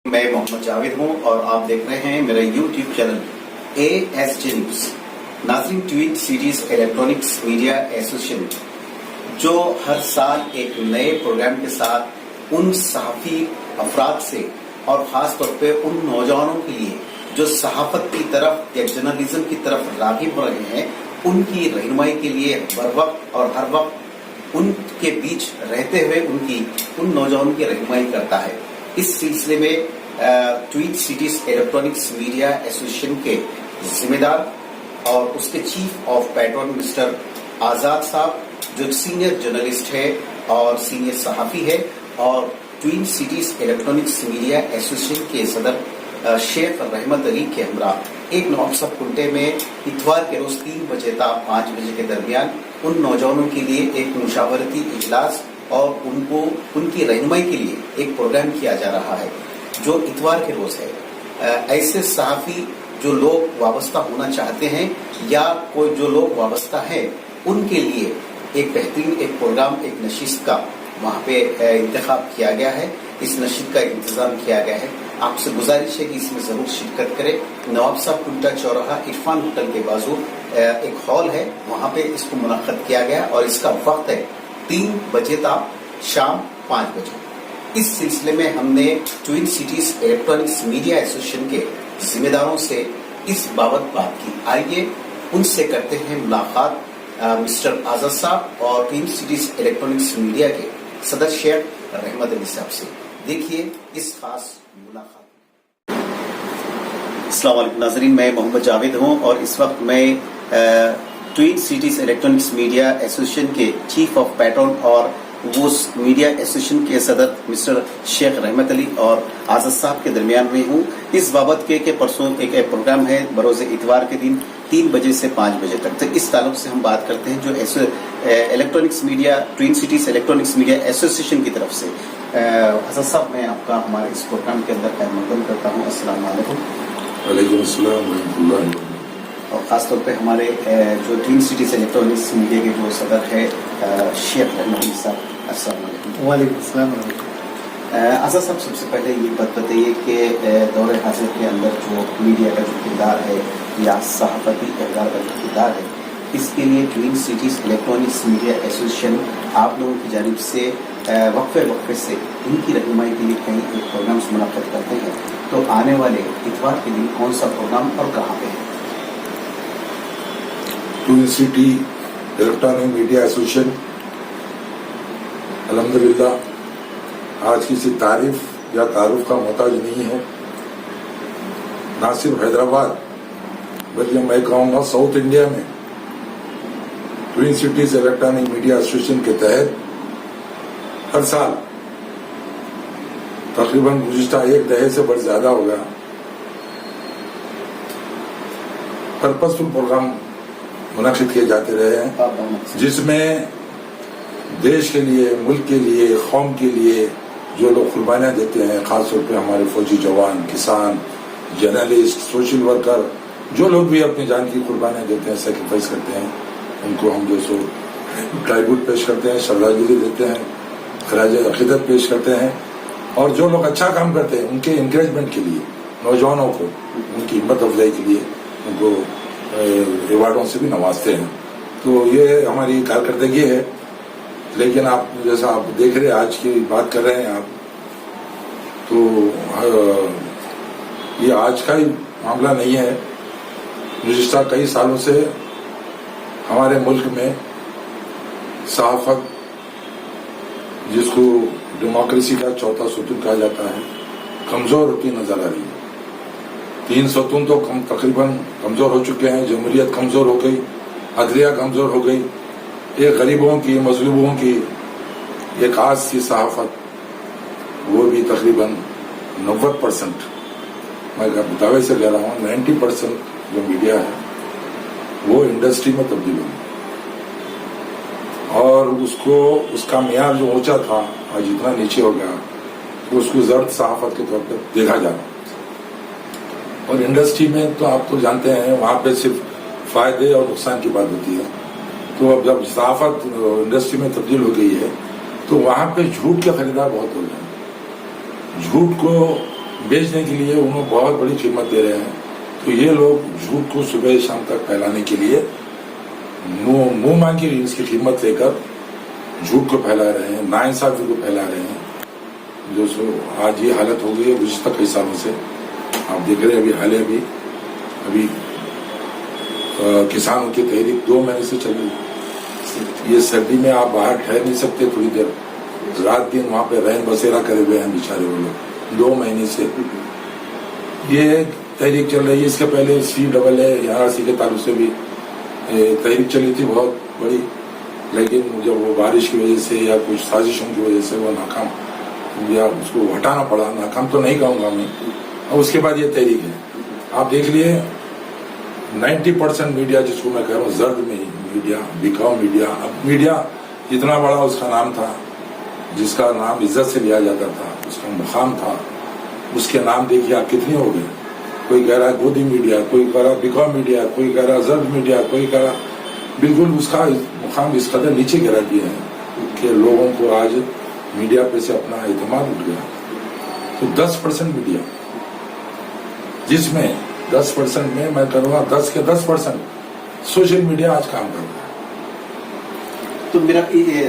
میں محمد جاوید ہوں اور آپ دیکھ رہے ہیں میرا یوٹیوب چینل ASJ نیوز۔ ناظرین، tweet series electronics media association جو ہر سال ایک نئے پروگرام کے ساتھ ان صحافی افراد سے اور خاص طور پہ ان نوجوانوں کے لیے جو صحافت کی طرف یا جرنلزم کی طرف راغب ہو رہے ہیں، ان کی رہنمائی کے لیے بر وقت اور ہر وقت ان کے بیچ رہتے ہوئے ان نوجوانوں کی رہنمائی کرتا ہے۔ اس سلسلے میں tweet series electronics media association کے ذمہ دار اور اس کے چیف آف پیٹرون مسٹر آزاد صاحب جو ایک سینئر جرنلسٹ ہے اور سینئر صحافی ہے، اور tweet series electronics media association کے صدر شیخ رحمت علی کے ہمراہ ایک نواب صاحب کنٹے میں اتوار کے روز 3 بجے تا 5 بجے کے درمیان ان نوجوانوں کے لیے ایک مشاورتی اجلاس اور ان کی رہنمائی کے لیے ایک پروگرام کیا جا رہا ہے جو اتوار کے روز ہے۔ ایسے صحافی جو لوگ وابستہ ہونا چاہتے ہیں یا کوئی جو لوگ وابستہ ہیں، ان کے لیے ایک بہترین ایک پروگرام، ایک نشست کا وہاں پہ انتخاب کیا گیا ہے۔ اس نشست کا انتظام کیا گیا ہے۔ آپ سے گزارش ہے کہ اس میں ضرور شرکت کریں۔ نواب صاحب کنٹا چوراہا عرفان ہوٹل کے بازو ایک ہال ہے، وہاں پہ اس کو منعقد کیا گیا اور اس کا وقت ہے 3 بجے تا شام 5 بجے۔ اس سلسلے میں ہم نے twin cities electronics media association کے ذمہ داروں سے اس بابت بات کی۔ آئیے ان سے کرتے ہیں ملاقات مسٹر آزاد صاحب اور ٹوین سٹیز الیکٹرانکس میڈیا کے صدر شیخ رحمت علی صاحب سے۔ دیکھیے اس خاص ملاقات۔ السلام علیکم ناظرین، میں محمد جاوید ہوں اور اس وقت میں twin cities electronics media association کے چیف آف پیٹرون اور وہ میڈیا ایسوسیشن کے صدر مسٹر شیخ رحمت علی اور آزاد صاحب کے درمیان میں ہوں اس بابت کے کہ پرسوں ایک پروگرام ہے بروز اتوار کے دن 3 بجے سے 5 بجے تک۔ تو اس تعلق سے ہم بات کرتے ہیں جو electronics media twin cities electronics media association کی طرف سے۔ آزاد صاحب، میں آپ کا ہمارے اس پروگرام کے اندر خیر مقدم کرتا ہوں۔ السلام علیکم۔ وعلیکم السلام ورحمۃ اللہ۔ اور خاص طور پہ ہمارے جو ٹوین سٹیز الیکٹرانکس میڈیا کے جو صدر ہے شیخ رحمت علی صاحب، السلام علیکم۔ وعلیکم السلام ورحمۃ اللہ۔ آزاد صاحب، سب سے پہلے یہ بات بتائیے کہ دور حاضر کے اندر جو میڈیا کا جو کردار ہے یا صحافتی اہدار کا جو کردار ہے، اس کے لیے twin cities electronics media association آپ لوگوں کی جانب سے وقفے سے ان کی رہنمائی کے لیے کہیں ایک پروگرامس منعقد کرتے ہیں، تو آنے والے اتوار کے دن کون سا پروگرام اور کہاں پہ ہے؟ Twin city electronic media association الحمدللہ آج کسی تعریف یا تعارف کا محتاج نہیں ہے۔ نہ صرف حیدرآباد بلکہ میں کہوں گا ساؤتھ انڈیا میں twin cities electronic media association کے تحت ہر سال تقریباً گزشتہ 1 دہے سے بڑھ زیادہ ہو گیا پرپسفل پروگرام منعقد کیے جاتے رہے ہیں، جس میں دیش کے لیے، ملک کے لیے، قوم کے لیے جو لوگ قربانیاں دیتے ہیں، خاص طور پہ ہمارے فوجی جوان، کسان، جرنلسٹ، سوشل ورکر، جو لوگ بھی اپنی جان کی قربانیاں دیتے ہیں، سیکریفائس کرتے ہیں، ان کو ہم جو سو ٹرائبیوٹ پیش کرتے ہیں، شرداجلی دیتے ہیں، خراج عقیدت پیش کرتے ہیں، اور جو لوگ اچھا کام کرتے ہیں ان کے انکریجمنٹ کے لیے، نوجوانوں کو ان کی ہمت افزائی کے لیے ان کو ایوارڈوں سے بھی نوازتے ہیں۔ تو یہ ہماری کارکردگی ہے۔ لیکن آپ جیسا آپ دیکھ رہے آج کی بات کر رہے ہیں آپ، تو یہ آج کا ہی معاملہ نہیں ہے۔ گزشتہ کئی سالوں سے ہمارے ملک میں صحافت، جس کو ڈیموکریسی کا چوتھا ستون کہا جاتا ہے، کمزور ہوتی نظر آ رہی ہے۔ 3 ستون تو تقریباً کمزور ہو چکے ہیں۔ جمہوریت کمزور ہو گئی، عدلیہ کمزور ہو گئی، ایک غریبوں کی، مظلوموں کی ایک آس کی صحافت، وہ بھی تقریباً 90%، میں دعوے سے کہہ رہا ہوں 90% جو میڈیا ہے وہ انڈسٹری میں تبدیل ہوگی، اور اس کا معیار جو اونچا تھا آج اتنا نیچے ہو گیا کہ اس کو زرد صحافت کے طور پر دیکھا جا رہا۔ اور انڈسٹری میں تو آپ تو جانتے ہیں وہاں پہ صرف فائدے اور نقصان کی بات ہوتی ہے۔ تو اب جب صحافت انڈسٹری میں تبدیل ہو گئی ہے تو وہاں پہ جھوٹ کے خریدار بہت ہو گئے ہیں۔ جھوٹ کو بیچنے کے لیے انہوں بہت بڑی قیمت دے رہے ہیں. تو یہ لوگ جھوٹ کو صبح شام تک پھیلانے کے لیے منہ مانگی اس کی قیمت لے کر جھوٹ کو پھیلا رہے ہیں, ناانصافی کو پھیلا رہے ہیں. جو سو آج یہ حالت ہو گئی ہے گزشتہ کئی سالوں سے. آپ دیکھ رہے ہیں ابھی کسانوں کی تحریک 2 مہینے سے چل رہی ہے. یہ سردی میں آپ باہر ٹھہر نہیں سکتے تھوڑی دیر, رات دن وہاں پہ رہن بسیرا کرے ہوئے ہیں بیچارے وہ لوگ 2 مہینے سے. یہ تحریک چل رہی ہے. اس کے پہلے CAA کے تعلق سے بھی تحریک چلی تھی بہت بڑی, لیکن جب وہ بارش کی وجہ سے یا کچھ سازشوں کی وجہ سے وہ ناکام, یا اس کو ہٹانا پڑا. ناکام تو نہیں کہوں گا میں. اور اس کے بعد یہ تحریک ہے. آپ دیکھ لیے 90% میڈیا جس کو میں کہہ رہا ہوں زرد میں میڈیا, بکاؤ میڈیا. اب میڈیا اتنا بڑا اس کا نام تھا, جس کا نام عزت سے لیا جاتا تھا, اس کا مقام تھا, اس کے نام دیکھیے آپ کتنے ہو گئے. کوئی کہہ رہا ہے گودی میڈیا, کوئی کہہ رہا بکاؤ میڈیا, کوئی کہہ رہا زرد میڈیا, کوئی کہہ رہا. بالکل اس کا مقام اس قدر نیچے گرا دیا ہے کہ لوگوں کو آج میڈیا پہ سے اپنا اعتماد اٹھ گیا. تو 10% میڈیا, جس میں 10% میں میں کروں گا 10 کے 10% سوشل میڈیا آج کام کر رہا ہے. تو میرا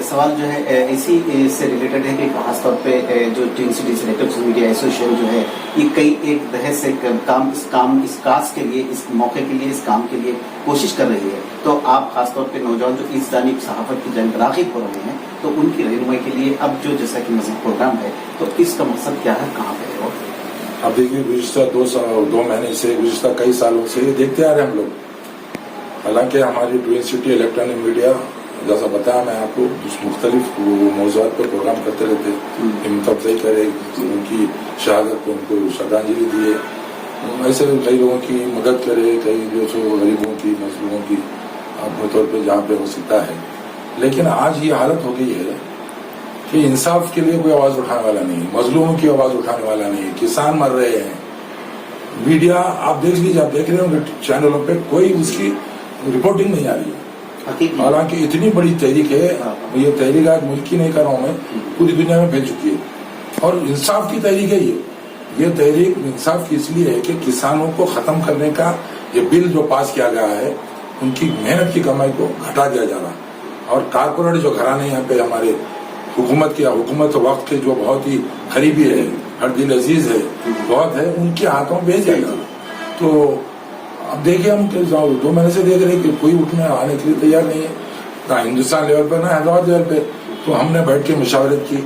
سوال جو ہے اسی سے ریلیٹڈ ہے کہ خاص طور پہ جو twin cities electronic media association جو ہے یہ کئی ایک دہے سے اس کاز کے لیے, اس موقع کے لیے, اس کام کے لیے کوشش کر رہی ہے. تو آپ خاص طور پہ نوجوان جو اس جانب صحافت کی جانب راغب ہو رہے ہیں, تو ان کی رہنمائی کے لیے اب جو جیسا کہ مزید پروگرام ہے, تو اس کا مقصد کیا ہے, کہاں پہ ہے؟ اب دیکھیے گزشتہ 2 مہینے سے, گزشتہ کئی سالوں سے یہ دیکھتے آ رہے ہیں ہم لوگ. حالانکہ ہماری ٹوئن سٹی الیکٹرانک میڈیا, جیسا بتایا میں آپ کو, مختلف موضوعات پر پروگرام کرتے رہتے. ہمت افزائی کرے, ان کی شہادت پہ ان کو شردھانجلی دیے, ایسے کئی لوگوں کی مدد کرے, کئی جو سو غریبوں کی, مظلوموں کی اپنے طور پہ جہاں پہ ہو سکتا ہے. لیکن آج یہ حالت ہو گئی ہے کہ انصاف کے لیے کوئی آواز اٹھانے والا نہیں, مظلوموں کی آواز اٹھانے والا نہیں. کسان مر رہے ہیں, میڈیا آپ دیکھ لیجیے, آپ دیکھ رہے ہوں گے چینلوں پہ کوئی اس کی رپورٹنگ نہیں آ رہی ہے. حالانکہ اتنی بڑی تحریک ہے, یہ تحریک آج ملک کی نہیں کر رہا ہوں میں, پوری دنیا میں پھیل چکی ہے. اور انصاف کی تحریک ہے یہ تحریک انصاف کی اس لیے ہے کہ کسانوں کو ختم کرنے کا یہ بل جو پاس کیا گیا ہے, ان کی محنت کی کمائی کو گھٹا دیا جا رہا. اور کارپوریٹ جو گھرانے یہاں پہ ہمارے حکومت وقت کے جو بہت ہی قریبی ہے, ہر دل عزیز ہے, بہت ہے, ان کے ہاتھوں بھیج دیا جا رہا. تو اب دیکھیے ہم 2 مہینے سے دیکھ رہے ہیں کہ کوئی اٹھنے آنے کے لیے تیار نہیں ہے, نہ ہندوستان لیول پہ نہ حیدرآباد لیول پہ. تو ہم نے بیٹھ کے مشاورت کی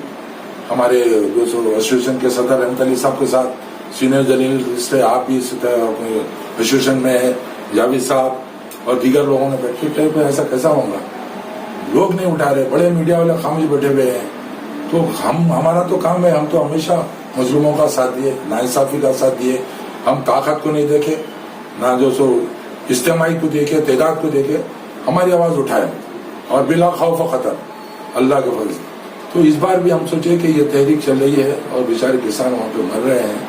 ہمارے جو ایسوسیشن کے صدر رحمت علی صاحب کے ساتھ, سینئر جرنلسٹ ہے, آپ بھی اپنے ایسوسیشن میں ہے, جاوید صاحب اور دیگر لوگوں نے بیٹھ کے پہ ایسا کیسا ہوگا, لوگ نہیں اٹھا رہے, بڑے میڈیا والے خاموش بیٹھے ہوئے ہیں. تو ہمارا تو کام ہے, ہم تو ہمیشہ مظلوموں کا ساتھ دیے, ناانصافی کا ساتھ دیے. ہم طاقت کو نہیں دیکھے, نہ جو سو اجتماعی کو دیکھے, تعداد کو دیکھے, ہماری آواز اٹھائے اور بلا خوف و خطر اللہ کے فضل. تو اس بار بھی ہم سوچے کہ یہ تحریک چل رہی ہے اور بیچارے کسان وہاں پہ مر رہے ہیں,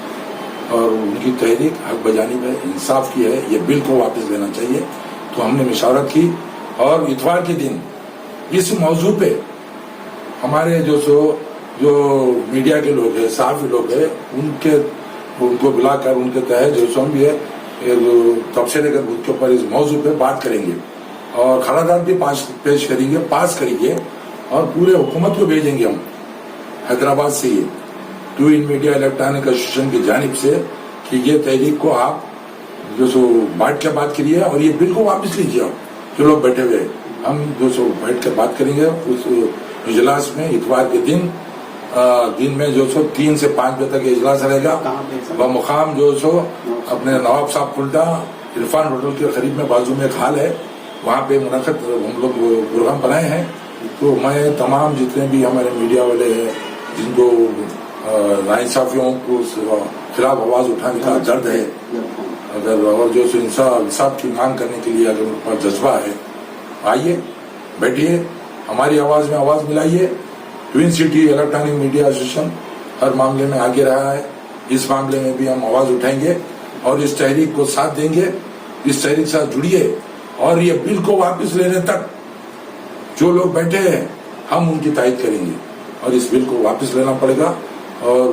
اور ان کی تحریک حق بجانب ہے, انصاف کی ہے, یہ بل کو واپس لینا چاہیے. تو ہم نے مشاورت کی, اور اتوار کے دن اس موضوع پہ ہمارے جو میڈیا کے لوگ ہیں, صحافی لوگ ہیں, ان کو بلا کر ان کے تحت جو سو بھی ہے تبصرے کے کے اوپر اس موضوع پہ بات کریں گے, اور قرارداد بھی پیش کریں گے, پاس کریں گے, اور پورے حکومت کو بھیجیں گے ہم حیدرآباد سے یہ ٹوئن میڈیا الیکٹرانک ایسوسیشن کی جانب سے کہ یہ تحریک کو آپ جو سو بانٹ کے بات کریے, اور یہ بل کو واپس لیجیے. آپ جو لوگ بیٹھے ہوئے, ہم جو سو بیٹھ کے بات کریں گے اس اجلاس میں. اتوار کے دن میں جو سو 3 سے 5 بجے تک اجلاس رہے گا. وہ مقام جو سو اپنے نواب صاحب کھلتا عرفان ہوٹل کے قریب میں بازو میں ایک ہال ہے, وہاں پہ منعقد ہم لوگ پروگرام بنائے ہیں. تو میں تمام جتنے بھی ہمارے میڈیا والے ہیں جن کو ناانصافیوں کو خلاف آواز اٹھانے کا درد ہے, اگر اور جو انصاف کی مانگ کرنے کے لیے اگر ان کا جذبہ ہے, آئیے بیٹھیے, ہماری آواز میں آواز ملائیے. Twin city electronic media association ہر معاملے میں آگے رہا ہے, اس معاملے میں بھی ہم آواز اٹھائیں گے اور اس تحریک کو ساتھ دیں گے. اس تحریک سے جڑیے, اور یہ بل کو واپس لینے تک جو لوگ بیٹھے ہیں ہم ان کی تائید کریں گے, اور اس بل کو واپس لینا پڑے گا. اور